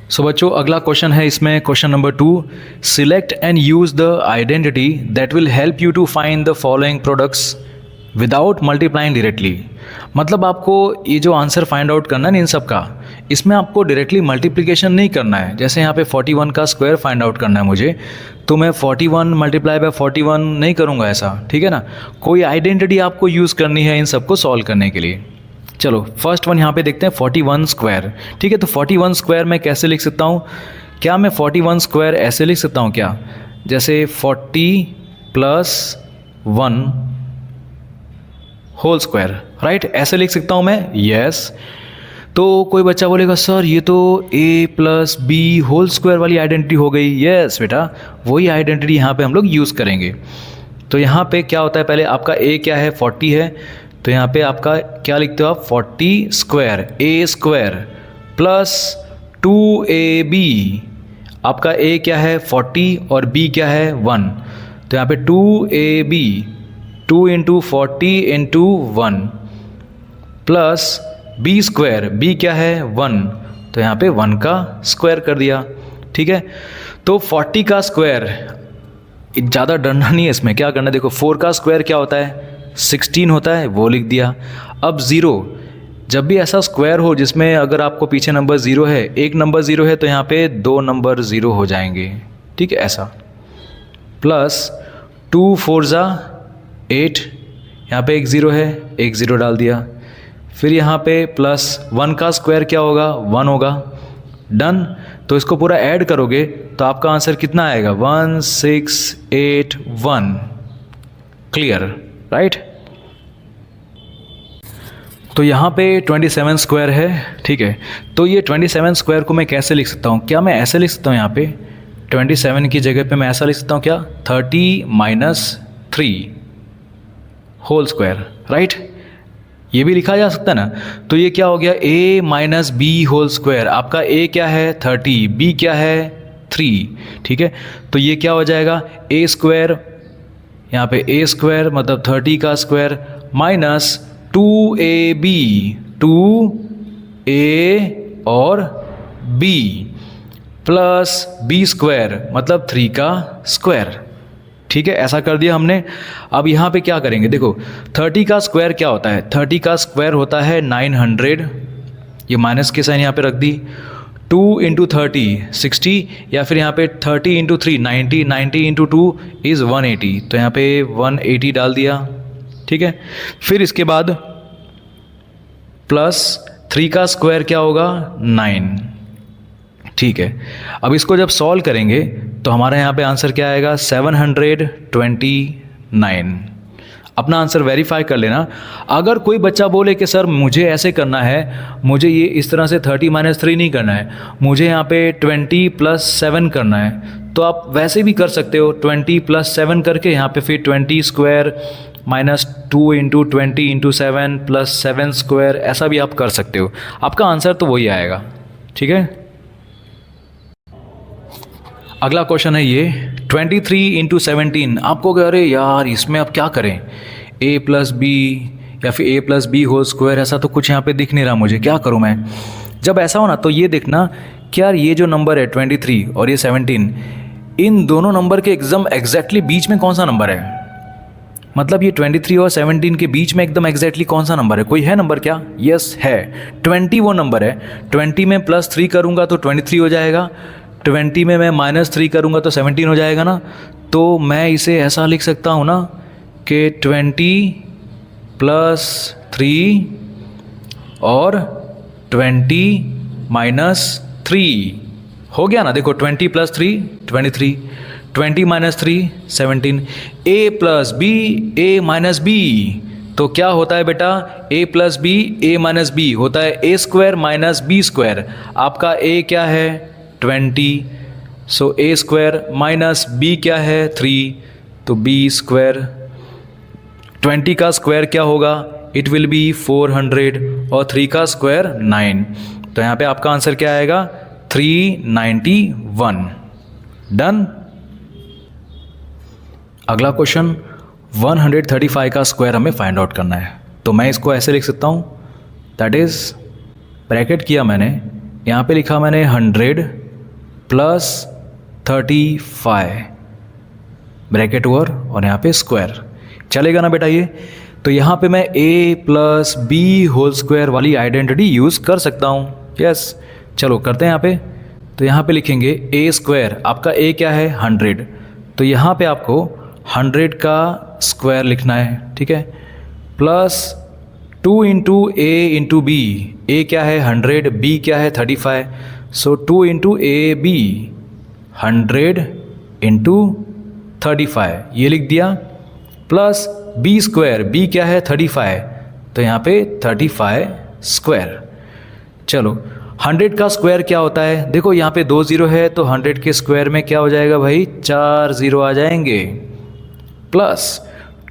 सो बच्चों अगला क्वेश्चन है इसमें question number 2, select and use the identity that will help you to find the following products without multiplying directly. मतलब आपको ये जो आंसर फाइंड आउट करना है ना इन सब का, इसमें आपको डायरेक्टली मल्टीप्लिकेशन नहीं करना है। जैसे यहाँ पे 41 का स्क्वायर फाइंड आउट करना है मुझे, तो मैं 41 मल्टीप्लाई बाय 41 नहीं करूँगा ऐसा, ठीक है ना। कोई आइडेंटिटी आपको यूज़ करनी है इन सबको सॉल्व करने के लिए। चलो फर्स्ट वन यहाँ पे देखते हैं 41 स्क्वायर, ठीक है। तो 41 स्क्वायर मैं कैसे लिख सकता हूँ? क्या मैं 41 स्क्वायर ऐसे लिख सकता हूँ क्या? जैसे 40 + 1 होल स्क्वायर, राइट, ऐसे लिख सकता हूँ मैं, यस। तो कोई बच्चा बोलेगा सर ये तो a + b होल स्क्वायर वाली आइडेंटिटी हो गई। यस बेटा, वही आइडेंटिटी यहाँ पे हम लोग यूज़ करेंगे। तो यहाँ पे क्या होता है, पहले आपका a क्या है, 40 है, तो यहाँ पे आपका क्या लिखते हो आप, 40 square a square plus 2ab। आपका a क्या है 40 और b क्या है 1, तो यहाँ पे 2ab 2 × 40 × 1 plus b square, b क्या है 1, तो यहाँ पे 1 का स्क्वायर कर दिया, ठीक है। तो 40 का स्क्वायर, ज़्यादा डरना नहीं है इसमें, क्या करना है देखो, 4 का स्क्वायर क्या होता है 16 होता है, वो लिख दिया। अब 0, जब भी ऐसा स्क्वायर हो जिसमें अगर आपको पीछे नंबर 0 है, एक नंबर 0 है, तो यहाँ पे 2 नंबर 0 हो जाएंगे, ठीक है ऐसा। प्लस 2 × 4 = 8, यहाँ पे एक 0 है, एक 0 डाल दिया। फिर यहाँ पे प्लस 1 का स्क्वायर क्या होगा 1 होगा, डन। तो इसको पूरा ऐड करोगे तो आपका आंसर कितना आएगा 1681, क्लियर, राइट। तो यहाँ पे 27 स्क्वायर है, ठीक है। तो ये 27 स्क्वायर को मैं कैसे लिख सकता हूँ? क्या मैं ऐसे लिख सकता हूँ, यहाँ पे 27 की जगह पे मैं ऐसा लिख सकता हूँ क्या, 30 - 3 होल स्क्वायर, राइट, ये भी लिखा जा सकता है ना। तो ये क्या हो गया, a - b होल स्क्वायर। आपका a क्या है 30, b क्या है 3, ठीक है। तो ये क्या हो जाएगा, a स्क्वायर, यहाँ पे a स्क्वायर मतलब 30 का स्क्वायर माइनस 2ab 2a और b प्लस b स्क्वायर मतलब 3 का स्क्वायर, ठीक है। ऐसा कर दिया हमने। अब यहाँ पे क्या करेंगे, देखो 30 का स्क्वायर क्या होता है, 30 का स्क्वायर होता है 900, ये माइनस के साइन यहाँ पे रख दी। 2 × 30 60, या फिर यहाँ पे 30 × 3 90, 90 × 2 इज़ 180, तो यहाँ पे 180 डाल दिया, ठीक है। फिर इसके बाद प्लस 3 का स्क्वायर क्या होगा 9, ठीक है। अब इसको जब सॉल्व करेंगे तो हमारा यहाँ पे आंसर क्या आएगा 729। अपना आंसर वेरीफाई कर लेना। अगर कोई बच्चा बोले कि सर मुझे ऐसे करना है, मुझे ये इस तरह से 30 - 3 नहीं करना है, मुझे यहाँ पे 20 + 7 करना है, तो आप वैसे भी कर सकते हो, 20 + 7 करके यहाँ पे फिर 20 स्क्वायर माइनस 2 × 20 × 7 प्लस 7 स्क्वायर, ऐसा भी आप कर सकते हो। आपका आंसर तो वही आएगा, ठीक है। अगला क्वेश्चन है ये 23 × 17। आपको कह रहे यार इसमें अब क्या करें, a + b या फिर a + b होल स्क्वायर, ऐसा तो कुछ यहाँ पे दिख नहीं रहा मुझे, क्या करूँ मैं? जब ऐसा हो ना तो ये देखना कि यार ये जो नंबर है 23 और ये 17, इन दोनों नंबर के एकदम एग्जैक्टली बीच में कौन सा नंबर है? मतलब ये 23 और 17 के बीच में एकदम एग्जैक्टली कौन सा नंबर है? कोई है नंबर क्या? यस है, 20 वो नंबर है। 20 में +3 करूँगा तो 23 हो जाएगा, 20 में मैं -3 करूँगा तो 17 हो जाएगा ना। तो मैं इसे ऐसा लिख सकता हूँ ना कि 20 + 3 और 20 - 3 हो गया ना। देखो 20 + 3 23, 20 - 3 17, a + b a - b, तो क्या होता है बेटा, a + b a - b होता है a स्क्वायर - b स्क्वायर। आपका a क्या है 20, सो a स्क्वायर माइनस b क्या है 3, तो b स्क्वायर। 20 का स्क्वायर क्या होगा, इट विल बी 400 और 3 का स्क्वायर 9, तो यहाँ पे आपका आंसर क्या आएगा 391, डन। अगला क्वेश्चन 135 का स्क्वायर हमें फाइंड आउट करना है। तो मैं इसको ऐसे लिख सकता हूँ, दैट इज़ ब्रैकेट किया मैंने, यहाँ पे लिखा मैंने 100 प्लस 35 ब्रैकेट ओवर और यहाँ पे स्क्वायर। चलेगा ना बेटा ये? तो यहाँ पे मैं a plus b whole square वाली आइडेंटिटी यूज़ कर सकता हूँ। यस, चलो करते हैं यहाँ पे। तो यहाँ पे लिखेंगे a स्क्वायर, आपका a क्या है 100, तो यहाँ पे आपको 100 का स्क्वायर लिखना है, ठीक है, plus 2 into a into b. A क्या है 100, बी क्या है 35, सो 2 इंटू ए बी 100 इंटू 35 ये लिख दिया, प्लस बी स्क्वायर, बी क्या है 35, तो यहाँ पे 35 स्क्वायर। चलो 100 का स्क्वायर क्या होता है? देखो यहाँ पे 2 0 है, तो 100 के स्क्वायर में क्या हो जाएगा भाई? 4 0 आ जाएंगे, प्लस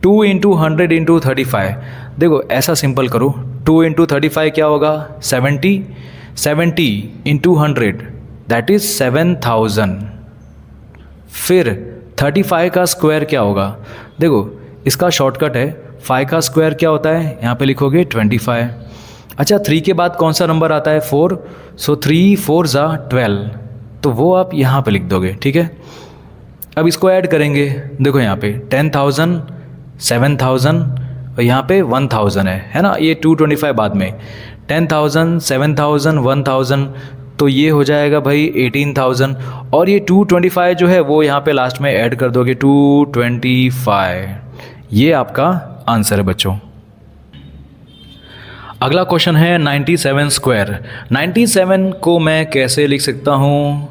2 इंटू 100 इंटू 35। देखो ऐसा सिंपल करो, 2 इंटू 35 क्या होगा? 70, 70 इंटू 100 दैट इज 7000। फिर 35 का स्क्वायर क्या होगा? देखो इसका शॉर्टकट है, 5 का स्क्वायर क्या होता है? यहाँ पे लिखोगे 25। अच्छा 3 के बाद कौन सा नंबर आता है? 4, सो 3 4 ज़ा 12, तो वो आप यहाँ पे लिख दोगे, ठीक है। अब इसको ऐड करेंगे, देखो यहाँ पे 10,000 7,000 और यहाँ पे 1,000 है ना, ये 225 बाद में, 10,000 7,000 1,000, तो ये हो जाएगा भाई 18,000, और ये 225 जो है वो यहाँ पे लास्ट में ऐड कर दोगे 225। ये आपका आंसर है बच्चों। अगला क्वेश्चन है 97 स्क्वायर। 97 को मैं कैसे लिख सकता हूँ?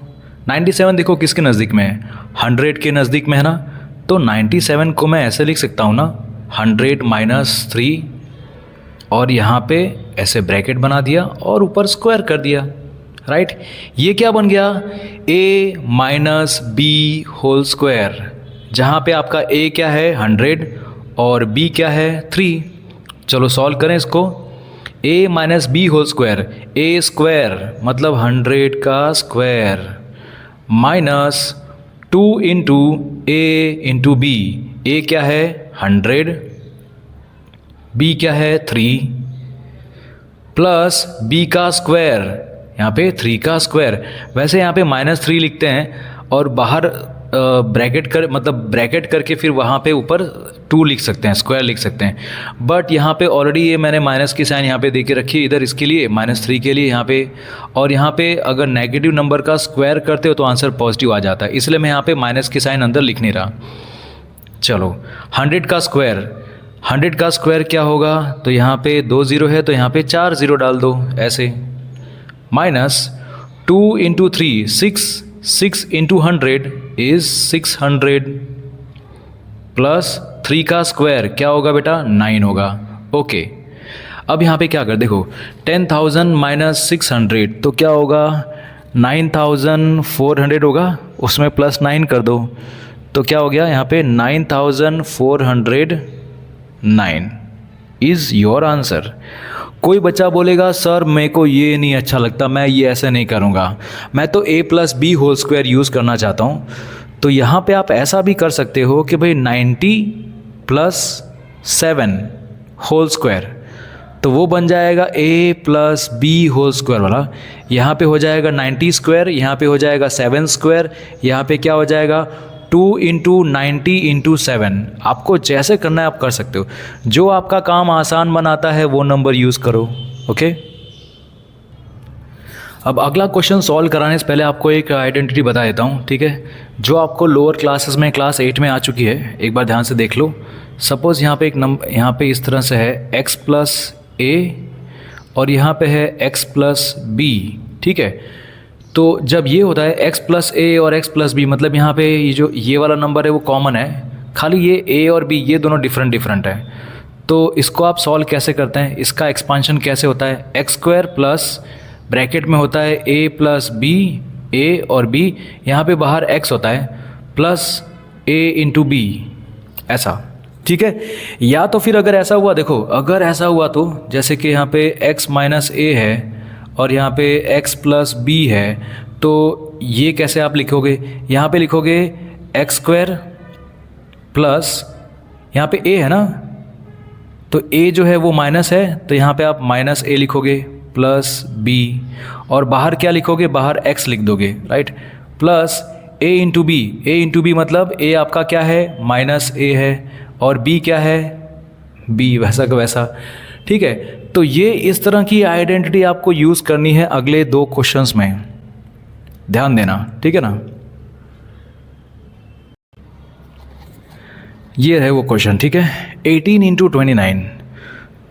97 देखो किसके नज़दीक में है? 100 के नज़दीक में है ना, तो 97 को मैं ऐसे लिख सकता हूँ ना, 100 माइनस 3, और यहाँ पे ऐसे ब्रैकेट बना दिया और ऊपर स्क्वायर कर दिया, राइट। ये क्या बन गया? a minus b whole square, जहाँ पे आपका a क्या है 100 और b क्या है 3। चलो सॉल्व करें इसको। a minus b whole square, a square मतलब 100 का square, minus 2 into a into b. A क्या है 100, b क्या है 3, प्लस b का स्क्वायर, यहाँ पे 3 का स्क्वायर। वैसे यहाँ पे -3 लिखते हैं और बाहर ब्रैकेट कर मतलब ब्रैकेट करके फिर वहाँ पे ऊपर 2 लिख सकते हैं, स्क्वायर लिख सकते हैं, बट यहाँ पे ऑलरेडी ये मैंने माइनस की साइन यहाँ पे दे के रखी है इधर इसके लिए, -3 के लिए यहाँ पे, और यहाँ पे अगर नेगेटिव नंबर का स्क्वायर करते हो तो आंसर पॉजिटिव आ जाता है, इसलिए मैं यहाँ पे माइनस की साइन अंदर लिख नहीं रहा। चलो 100 का स्क्वायर, 100 का स्क्वायर क्या होगा? तो यहाँ पे 2 0 है तो यहाँ पे 4 0 डाल दो ऐसे, minus 2 into 3 6 into 100 is 600, plus 3 का स्क्वायर क्या होगा बेटा? 9 होगा। ओके, अब यहाँ पे क्या कर, देखो 10,000 माइनस 600 तो क्या होगा? 9,400 होगा, उसमें प्लस 9 कर दो तो क्या हो गया? यहाँ पे 9,409 इज़ योर आंसर। कोई बच्चा बोलेगा सर मेरे को ये नहीं अच्छा लगता, मैं ये ऐसे नहीं करूँगा, मैं तो a plus b whole square use करना चाहता हूँ, तो यहाँ पे आप ऐसा भी कर सकते हो कि भाई 90 प्लस 7 होल स्क्वायर, तो वो बन जाएगा a plus b whole square वाला। यहाँ पे हो जाएगा 90 स्क्वायर, यहाँ पे हो जाएगा 7 स्क्वायर, यहाँ पे क्या हो जाएगा 2 इंटू 90 इंटू 7। आपको जैसे करना है आप कर सकते हो, जो आपका काम आसान बनाता है वो नंबर यूज़ करो। ओके, अब अगला क्वेश्चन सॉल्व कराने से पहले आपको एक आइडेंटिटी बता देता हूँ, ठीक है, जो आपको लोअर क्लासेस में क्लास 8 में आ चुकी है, एक बार ध्यान से देख लो। सपोज़ यहाँ पे एक नंबर, यहाँ पे इस तरह से है x प्लस a और यहाँ पे है x प्लस b, ठीक है। तो जब ये होता है x प्लस a और x प्लस b, मतलब यहाँ पे ये जो ये वाला नंबर है वो कॉमन है, खाली ये a और b ये दोनों डिफरेंट है। तो इसको आप सॉल्व कैसे करते हैं? इसका एक्सपांशन कैसे होता है? एक्स स्क्वायर प्लस ब्रैकेट में होता है a प्लस b, a और b, यहाँ पे बाहर x होता है, प्लस a इंटू b, ऐसा, ठीक है। या तो फिर अगर ऐसा हुआ, देखो अगर ऐसा हुआ तो जैसे कि यहाँ पे x माइनस a है और यहाँ पे x प्लस b है, तो ये कैसे आप लिखोगे? यहाँ पे लिखोगे एक्स स्क्वायर प्लस यहाँ पे a है ना, तो a जो है वो माइनस है, तो यहाँ पे आप माइनस a लिखोगे प्लस b, और बाहर क्या लिखोगे? बाहर x लिख दोगे, right, plus a into b मतलब a आपका क्या है, माइनस a है, और b क्या है, b, वैसा का वैसा। ठीक है, तो ये इस तरह की आइडेंटिटी आपको यूज़ करनी है अगले 2 क्वेश्चंस में, ध्यान देना, ठीक है ना। ये है वो क्वेश्चन, ठीक है। 18 इंटू 29,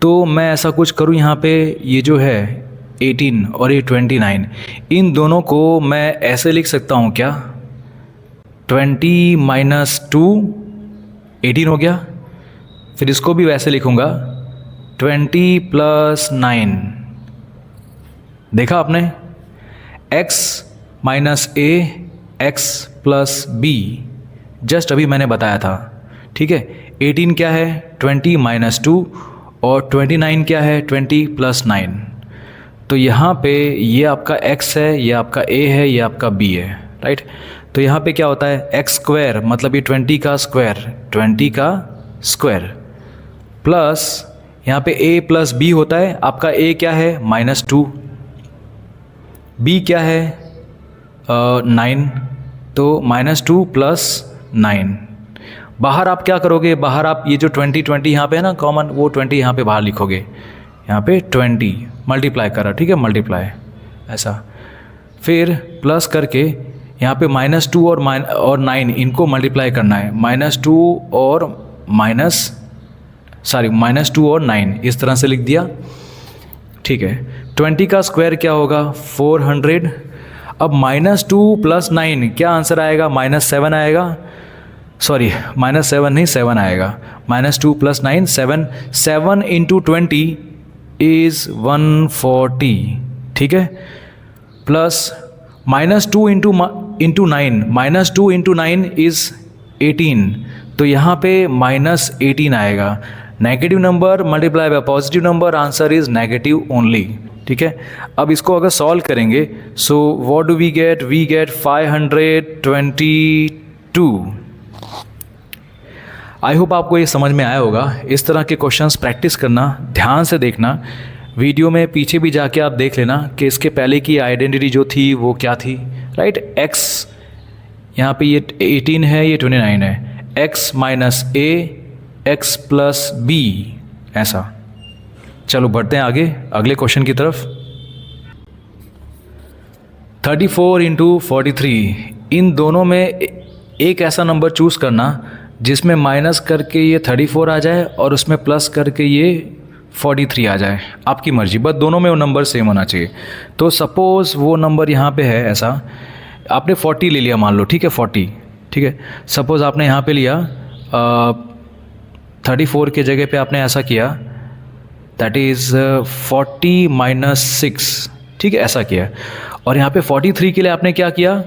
तो मैं ऐसा कुछ करूँ यहाँ पे, ये जो है 18 और ये 29, इन दोनों को मैं ऐसे लिख सकता हूँ क्या, 20 माइनस 2 18 हो गया, फिर इसको भी वैसे लिखूँगा 20 प्लस 9, देखा आपने, x minus a x plus b, just अभी मैंने बताया था, ठीक है। 18 क्या है, 20 माइनस 2, और 29 क्या है, 20 प्लस 9। तो यहाँ पे ये आपका x है, ये आपका a है, ये आपका b है, राइट। तो यहाँ पे क्या होता है, x स्क्वायर मतलब ये 20 का स्क्वायर प्लस यहाँ पे a प्लस b होता है, आपका a क्या है, माइनस 2, b क्या है 9, तो माइनस 2 प्लस 9। बाहर आप क्या करोगे, बाहर आप ये जो 20 यहाँ पे है ना कॉमन, वो 20 यहाँ पे बाहर लिखोगे, यहाँ पे 20 मल्टीप्लाई करा, ठीक है, मल्टीप्लाई ऐसा, फिर प्लस करके यहाँ पे माइनस 2 और 9 इनको मल्टीप्लाई करना है, माइनस 2 और 9 इस तरह से लिख दिया, ठीक है। 20 का स्क्वायर क्या होगा, 400। अब माइनस 2 प्लस 9 क्या आंसर आएगा, माइनस 7 आएगा, सॉरी माइनस 7 नहीं 7 आएगा, माइनस 2 प्लस 9 7 इंटू 20 इज़ 140, ठीक है, plus minus 2 into 9, minus 2 into 9 is 18, तो यहाँ पे माइनस 18 आएगा। Negative number multiply by positive number, answer is negative only, ठीक है। अब इसको अगर सॉल्व करेंगे, so what do we get 522। I hope आपको ये समझ में आया होगा। इस तरह के क्वेश्चंस प्रैक्टिस करना, ध्यान से देखना, वीडियो में पीछे भी जाके आप देख लेना कि इसके पहले की आइडेंटिटी जो थी वो क्या थी, राइट। x यहाँ पे ये 18 है, ये 29 है, x minus a x plus b, ऐसा। चलो बढ़ते हैं आगे अगले क्वेश्चन की तरफ। 34 इंटू 43, इन दोनों में एक ऐसा नंबर चूज़ करना जिसमें माइनस करके ये 34 आ जाए और उसमें प्लस करके ये 43 आ जाए, आपकी मर्जी, बस दोनों में वो नंबर सेम होना चाहिए। तो सपोज़ वो नंबर यहाँ पे है ऐसा, आपने 40 ले लिया मान लो, ठीक है, 40, ठीक है। सपोज़ आपने यहाँ पे लिया 34 के जगह पे आपने ऐसा किया, दैट इज़ 40 माइनस 6, ठीक है, ऐसा किया। और यहाँ पे 43 के लिए आपने क्या किया,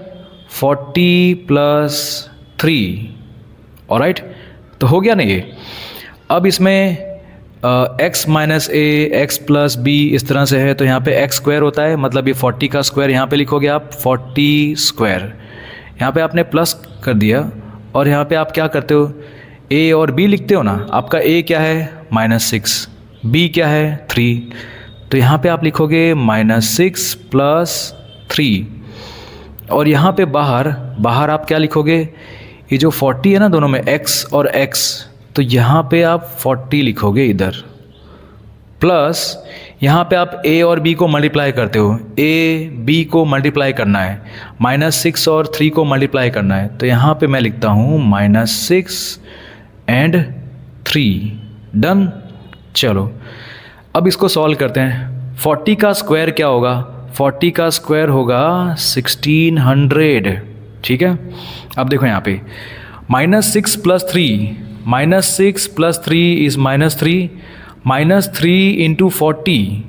40 प्लस 3, ऑलराइट, तो हो गया ना ये। अब इसमें x minus a x plus b इस तरह से है, तो यहाँ पे x स्क्वायर होता है, मतलब ये 40 का स्क्वायर यहाँ पे लिखोगे आप, 40 स्क्वायर, यहाँ पे आपने प्लस कर दिया, और यहाँ पे आप क्या करते हो, a और b लिखते हो ना। आपका a क्या है, माइनस 6, b क्या है 3, तो यहाँ पे आप लिखोगे माइनस 6 प्लस 3, और यहाँ पे बाहर आप क्या लिखोगे, ये जो 40 है ना दोनों में x और x, तो यहाँ पे आप 40 लिखोगे इधर, प्लस यहाँ पे आप a और b को मल्टीप्लाई करते हो, a b को मल्टीप्लाई करना है, माइनस 6 और 3 को मल्टीप्लाई करना है, तो यहाँ पे मैं लिखता हूँ माइनस 6 एंड 3, डन। चलो अब इसको सॉल्व करते हैं। 40 का स्क्वायर क्या होगा, 40 का स्क्वायर होगा 1600, ठीक है। अब देखो यहाँ पे minus 6 plus 3, minus 6 plus 3 is minus 3, minus 3 into 40,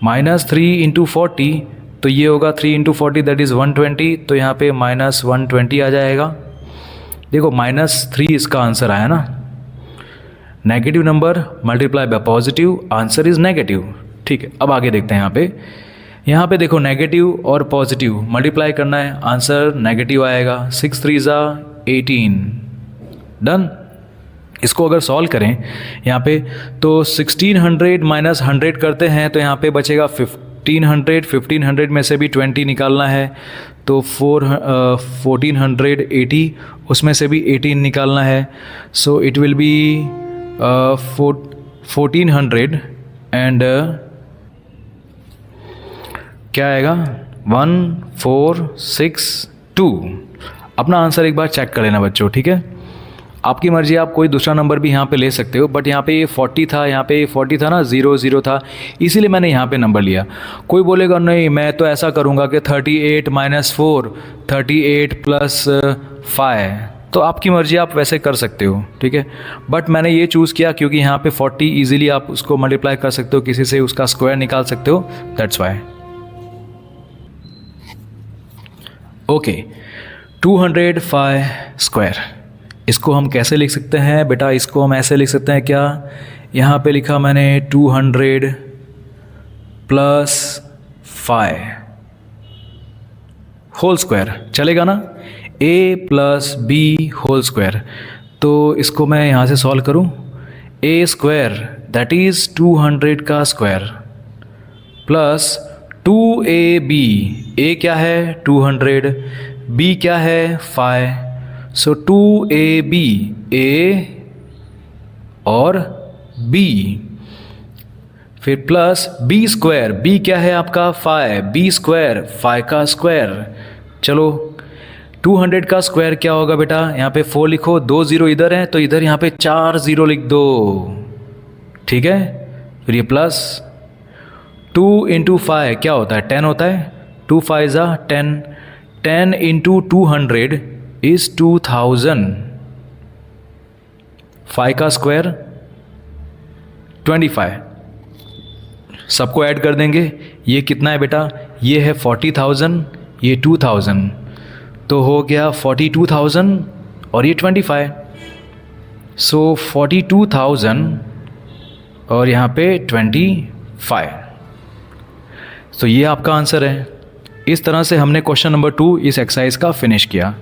minus 3 into 40, तो ये होगा 3 इंटू 40 दैट इज़ 120, तो यहाँ पे माइनस 120 आ जाएगा। देखो माइनस 3 इसका आंसर आया ना, negative number multiply by positive, answer is negative, ठीक है। अब आगे देखते हैं यहाँ पे देखो नेगेटिव और पॉजिटिव मल्टीप्लाई करना है, आंसर नेगेटिव आएगा, 6 3 = 18, डन। इसको अगर सॉल्व करें यहाँ पे, तो 1600 माइनस 100 करते हैं, तो यहाँ पे बचेगा 1500 में से भी 20 निकालना है, तो 1480 उसमें से भी 18 निकालना है. So it will be 1400 and क्या आएगा 1462. अपना आंसर एक बार चेक कर लेना बच्चों, ठीक है. आपकी मर्जी, आप कोई दूसरा नंबर भी यहाँ पे ले सकते हो, बट यहाँ पे ये 40 था, यहाँ पे 40 था ना, 00 था, इसीलिए मैंने यहाँ पे नंबर लिया. कोई बोलेगा नहीं मैं तो ऐसा करूँगा कि 38 - 4, 38 + 5, तो आपकी मर्जी, आप वैसे कर सकते हो, ठीक है. बट मैंने ये चूज़ किया क्योंकि यहाँ पे 40 ईजिली आप उसको मल्टीप्लाई कर सकते हो, किसी से उसका स्क्वायर निकाल सकते हो, दैट्स वाई. ओके, 205 स्क्वायर, इसको हम कैसे लिख सकते हैं बेटा? इसको हम ऐसे लिख सकते हैं क्या, यहाँ पे लिखा मैंने 200 + 5 होल स्क्वायर, चलेगा ना, a + b होल स्क्वायर. तो इसको मैं यहाँ से सॉल्व करूँ, a स्क्वायर दैट इज़ 200 का स्क्वायर प्लस 2ab, a क्या है 200, b क्या है 5, सो 2ab a और b, फिर प्लस b स्क्वायर, b क्या है आपका 5, b स्क्वायर 5 का स्क्वायर. चलो 200 का स्क्वायर क्या होगा बेटा, यहाँ पे 4 लिखो, 2 0 इधर है तो इधर यहाँ पे 4 0 लिख दो, ठीक है. फिर ये प्लस 2 × 5 क्या होता है 10 होता है, 2 5 = 10, 10 × 200 इज़ 2000, 5 का स्क्वायर 25. सबको ऐड कर देंगे, ये कितना है बेटा, ये है 40,000, ये 2000, तो हो गया 42,000 और ये 25. सो 42,000 और यहाँ पे 25. तो ये आपका आंसर है. इस तरह से हमने क्वेश्चन नंबर 2 इस एक्सरसाइज का फिनिश किया.